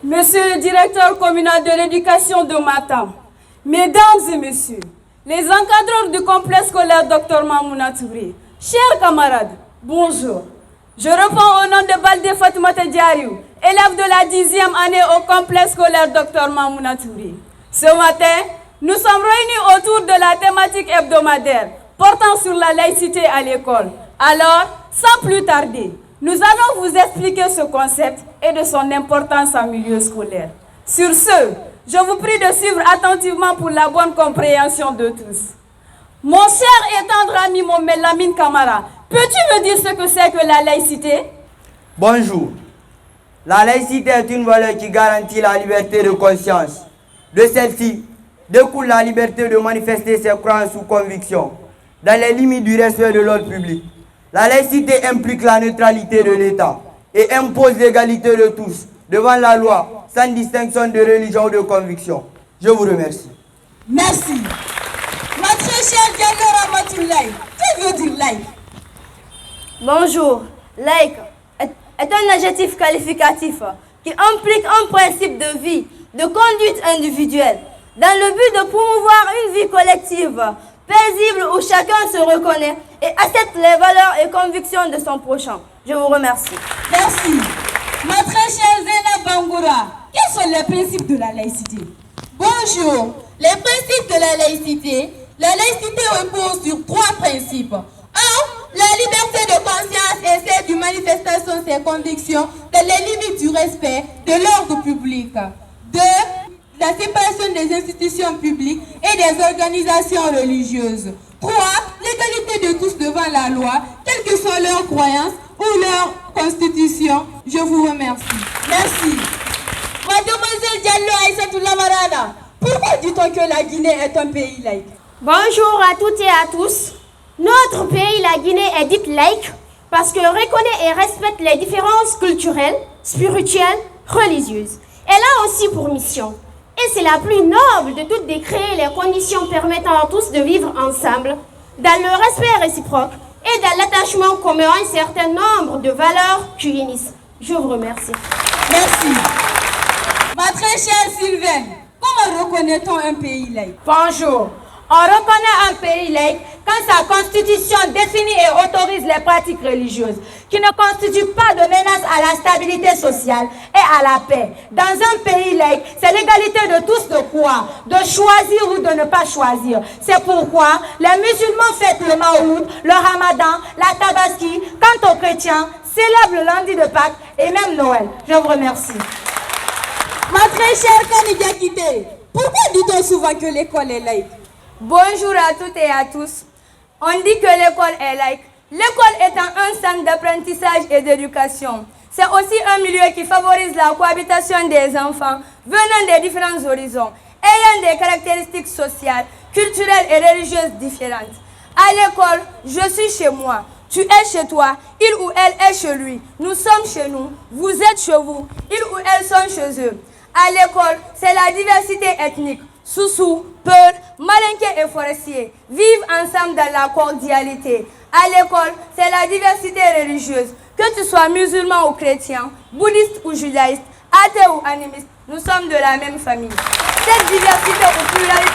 Monsieur le directeur communal de l'éducation de Matam, mesdames et messieurs, les encadreurs du complexe scolaire Dr Mamouna Touré, chers camarades, bonjour. Je réponds au nom de Baldé Fatoumata Diariou, élève de la 10e année au complexe scolaire Dr Mamouna Touré. Ce matin, nous sommes réunis autour de la thématique hebdomadaire portant sur la laïcité à l'école. Alors, sans plus tarder, nous allons vous expliquer ce concept et de son importance en milieu scolaire. Sur ce, je vous prie de suivre attentivement pour la bonne compréhension de tous. Mon cher et tendre ami Mohamed Lamine Camara, peux-tu me dire ce que c'est que la laïcité? Bonjour. La laïcité est une valeur qui garantit la liberté de conscience. De celle-ci découle la liberté de manifester ses croyances ou convictions dans les limites du respect de l'ordre public. La laïcité implique la neutralité de l'État et impose l'égalité de tous devant la loi, sans distinction de religion ou de conviction. Je vous remercie. Merci. Ma très chère Diallo Ramatoulaye, que veut dire laïc? Bonjour. Laïc est un adjectif qualificatif qui implique un principe de vie, de conduite individuelle, dans le but de promouvoir une vie collective, paisible où chacun se reconnaît et accepte les valeurs et convictions de son prochain. Je vous remercie. Merci. Ma très chère Zena Bangoura, quels sont les principes de la laïcité? Bonjour. Les principes de la laïcité repose sur 3 principes. 1. La liberté de conscience et celle de manifestation de ses convictions dans les limites du respect de l'ordre public. 2. La séparation des institutions publiques et des organisations religieuses. 3. L'égalité de tous devant la loi, quelles que soient leurs croyances ou leur constitution. Je vous remercie. Merci. Mademoiselle Diallo Aïssatou Lamarana, pourquoi dit-on que la Guinée est un pays laïque? Bonjour à toutes et à tous. Notre pays, la Guinée, est dite laïque parce qu'elle reconnaît et respecte les différences culturelles, spirituelles, religieuses. Elle a aussi pour mission, et c'est la plus noble de toutes, de créer les conditions permettant à tous de vivre ensemble, dans le respect réciproque et dans l'attachement commun à un certain nombre de valeurs qui unissent. Je vous remercie. Merci. Ma très chère Sylvaine, comment reconnaît-on un pays laïque? Bonjour. On reconnaît un pays laïque quand sa constitution définit et autorise les pratiques religieuses qui ne constituent pas de menace à la stabilité sociale et à la paix. Dans un pays laïque, c'est l'égalité de tous de croire, de choisir ou de ne pas choisir. C'est pourquoi les musulmans fêtent le Maouloud, le Ramadan, la Tabaski, quant aux chrétiens, célèbrent le lundi de Pâques et même Noël. Je vous remercie. Ma très chère Kanidia Kité, pourquoi dit-on souvent que l'école est laïque? Bonjour à toutes et à tous. On dit que l'école est laïque. L'école étant un centre d'apprentissage et d'éducation, c'est aussi un milieu qui favorise la cohabitation des enfants venant des différents horizons, ayant des caractéristiques sociales, culturelles et religieuses différentes. À l'école, je suis chez moi, tu es chez toi, il ou elle est chez lui, nous sommes chez nous, vous êtes chez vous, ils ou elles sont chez eux. À l'école, c'est la diversité ethnique. Soussou, Peul, Malinké et Forestier vivent ensemble dans la cordialité. À l'école, c'est la diversité religieuse. Que tu sois musulman ou chrétien, bouddhiste ou judaïste, athée ou animiste, nous sommes de la même famille. Cette diversité ou pluralité